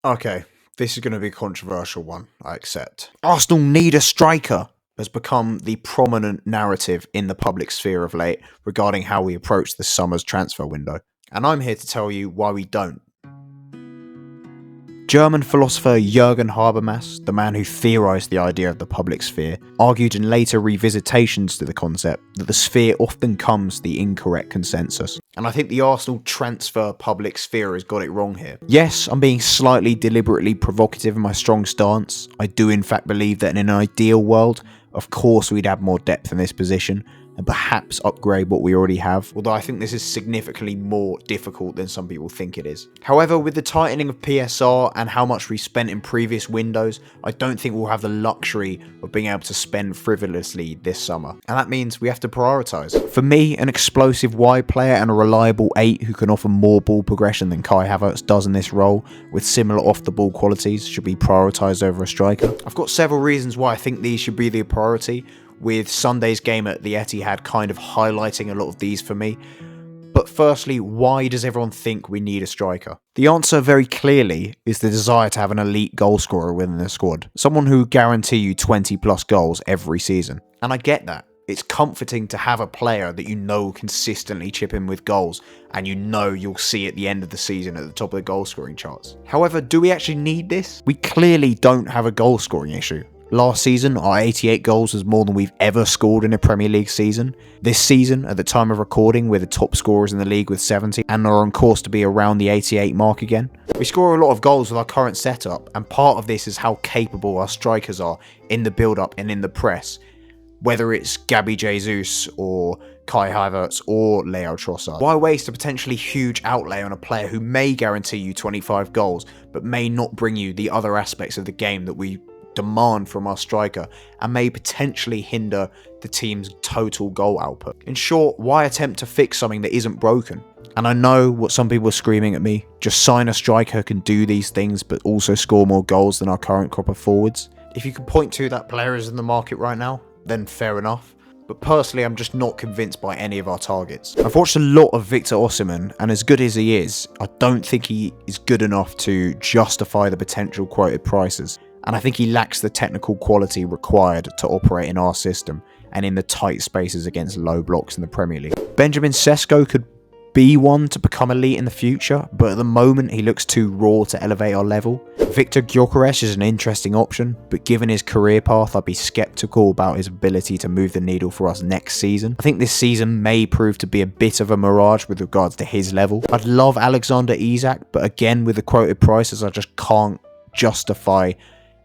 Okay, this is going to be a controversial one, I accept. Arsenal need a striker has become the prominent narrative in the public sphere of late regarding how we approach this summer's transfer window. And I'm here to tell you why we don't. German philosopher Jürgen Habermas, the man who theorised the idea of the public sphere, argued in later revisitations to the concept that the sphere often comes to the incorrect consensus. And I think the Arsenal transfer public sphere has got it wrong here. Yes, I'm being slightly deliberately provocative in my strong stance. I do in fact believe that in an ideal world, of course we'd have more depth in this position, and perhaps upgrade what we already have, although I think this is significantly more difficult than some people think it is. However, with the tightening of PSR and how much we spent in previous windows, I don't think we'll have the luxury of being able to spend frivolously this summer, and that means we have to prioritise. For me, an explosive wide player and a reliable 8 who can offer more ball progression than Kai Havertz does in this role, with similar off-the-ball qualities, should be prioritised over a striker. I've got several reasons why I think these should be the priority, with Sunday's game at the Etihad kind of highlighting a lot of these for me. But firstly, why does everyone think we need a striker? The answer very clearly is the desire to have an elite goalscorer within the squad. Someone who guarantee you 20 plus goals every season. And I get that. It's comforting to have a player that you know consistently chip in with goals and you know you'll see at the end of the season at the top of the goal scoring charts. However, do we actually need this? We clearly don't have a goal scoring issue. Last season, our 88 goals was more than we've ever scored in a Premier League season. This season, at the time of recording, we're the top scorers in the league with 70 and are on course to be around the 88 mark again. We score a lot of goals with our current setup, and part of this is how capable our strikers are in the build-up and in the press, whether it's Gabby Jesus or Kai Havertz or Leo Trossard. Why waste a potentially huge outlay on a player who may guarantee you 25 goals, but may not bring you the other aspects of the game that we demand from our striker and may potentially hinder the team's total goal output? In short, why attempt to fix something that isn't broken? And I know what some people are screaming at me, just sign a striker who can do these things but also score more goals than our current crop of forwards. If you can point to that player is in the market right now, then fair enough. But personally, I'm just not convinced by any of our targets. I've watched a lot of Victor Osimhen, and as good as he is, I don't think he is good enough to justify the potential quoted prices. And I think he lacks the technical quality required to operate in our system and in the tight spaces against low blocks in the Premier League. Benjamin Sesko could be one to become elite in the future, but at the moment he looks too raw to elevate our level. Victor Gyökeres is an interesting option, but given his career path, I'd be sceptical about his ability to move the needle for us next season. I think this season may prove to be a bit of a mirage with regards to his level. I'd love Alexander Isak, but again with the quoted prices, I just can't justify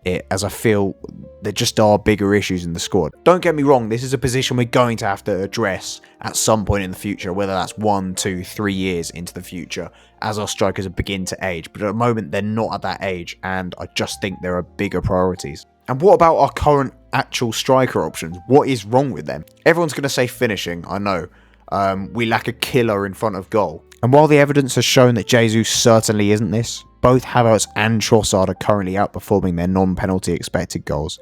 it, as I feel there just are bigger issues in the squad. Don't get me wrong, this is a position we're going to have to address at some point in the future, whether that's 1, 2, 3 years into the future as our strikers begin to age, but at the moment they're not at that age, and I just think there are bigger priorities. And what about our current actual striker options? What is wrong with them? Everyone's going to say finishing, I know. We lack a killer in front of goal. And while the evidence has shown that Jesus certainly isn't this, both Havertz and Trossard are currently outperforming their non-penalty expected goals,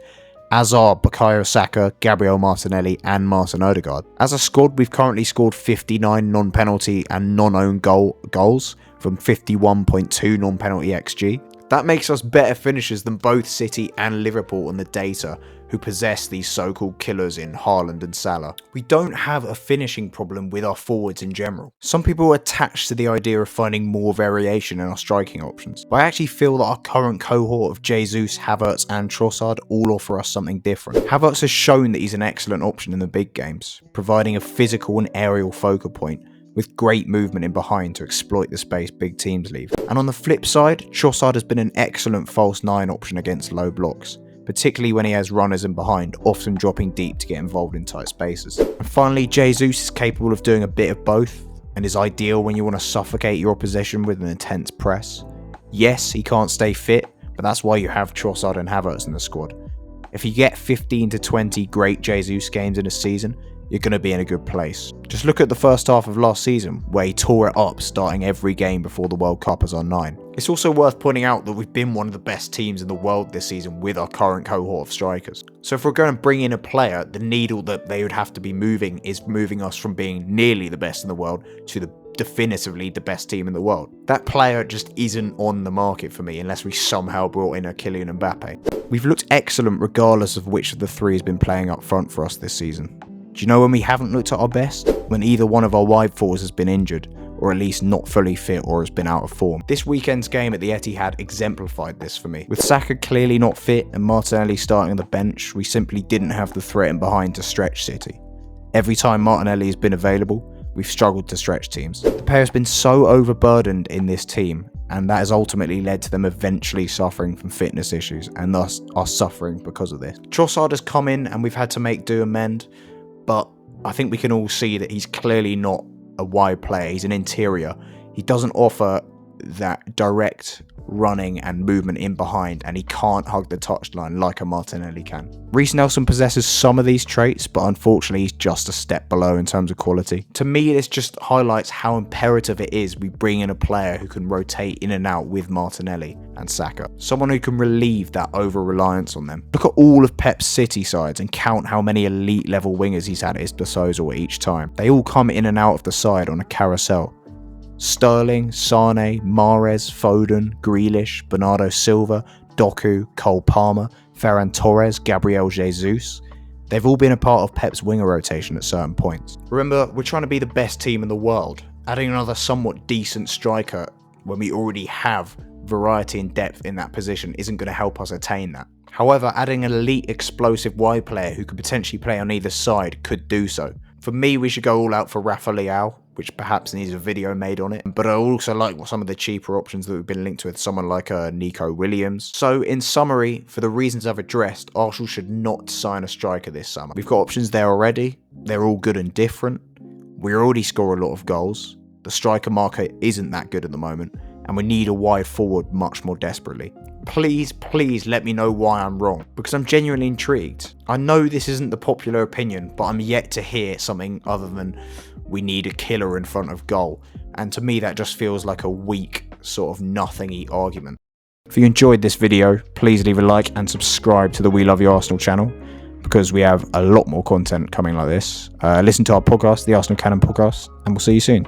as are Bukayo Saka, Gabriel Martinelli and Martin Odegaard. As a squad, we've currently scored 59 non-penalty and non-own goals from 51.2 non-penalty XG. That makes us better finishers than both City and Liverpool on the data, who possess these so-called killers in Haaland and Salah. We don't have a finishing problem with our forwards in general. Some people are attached to the idea of finding more variation in our striking options, but I actually feel that our current cohort of Jesus, Havertz and Trossard all offer us something different. Havertz has shown that he's an excellent option in the big games, providing a physical and aerial focal point with great movement in behind to exploit the space big teams leave. And on the flip side, Trossard has been an excellent false 9 option against low blocks, particularly when he has runners in behind, often dropping deep to get involved in tight spaces. And finally, Jesus is capable of doing a bit of both, and is ideal when you want to suffocate your opposition with an intense press. Yes, he can't stay fit, but that's why you have Trossard and Havertz in the squad. If you get 15 to 20 great Jesus games in a season, you're going to be in a good place. Just look at the first half of last season, where he tore it up, starting every game before the World Cup as our 9. It's also worth pointing out that we've been one of the best teams in the world this season with our current cohort of strikers. So if we're going to bring in a player, the needle that they would have to be moving is moving us from being nearly the best in the world to the definitively the best team in the world. That player just isn't on the market for me unless we somehow brought in a Kylian Mbappe. We've looked excellent regardless of which of the three has been playing up front for us this season. Do you know when we haven't looked at our best? When either one of our wide forwards has been injured, or at least not fully fit or has been out of form. This weekend's game at the Etihad exemplified this for me. With Saka clearly not fit and Martinelli starting on the bench, we simply didn't have the threat in behind to stretch City. Every time Martinelli has been available, we've struggled to stretch teams. The pair has been so overburdened in this team, and that has ultimately led to them eventually suffering from fitness issues, and thus are suffering because of this. Trossard has come in and we've had to make do and mend, but I think we can all see that he's clearly not a wide player. He's an interior. He doesn't offer that direct running and movement in behind, and he can't hug the touchline like a Martinelli can. Reece Nelson possesses some of these traits, but unfortunately he's just a step below in terms of quality. To me, this just highlights how imperative it is we bring in a player who can rotate in and out with Martinelli and Saka. Someone who can relieve that over-reliance on them. Look at all of Pep's City sides and count how many elite level wingers he's had at his disposal each time. They all come in and out of the side on a carousel. Sterling, Sane, Mahrez, Foden, Grealish, Bernardo Silva, Doku, Cole Palmer, Ferran Torres, Gabriel Jesus. They've all been a part of Pep's winger rotation at certain points. Remember, we're trying to be the best team in the world. Adding another somewhat decent striker when we already have variety and depth in that position isn't going to help us attain that. However, adding an elite explosive wide player who could potentially play on either side could do so. For me, we should go all out for Rafa Leao, which perhaps needs a video made on it. But I also like some of the cheaper options that we've been linked with, someone like Nico Williams. So in summary, for the reasons I've addressed, Arsenal should not sign a striker this summer. We've got options there already. They're all good and different. We already score a lot of goals. The striker market isn't that good at the moment, and we need a wide forward much more desperately. Please let me know why I'm wrong, because I'm genuinely intrigued. I know this isn't the popular opinion, but I'm yet to hear something other than we need a killer in front of goal, and to me that just feels like a weak, sort of nothing-y argument. If you enjoyed this video, please leave a like and subscribe to the We Love You Arsenal channel, because we have a lot more content coming like this. Listen to our podcast, the Arsenal Cannon podcast, and we'll see you soon.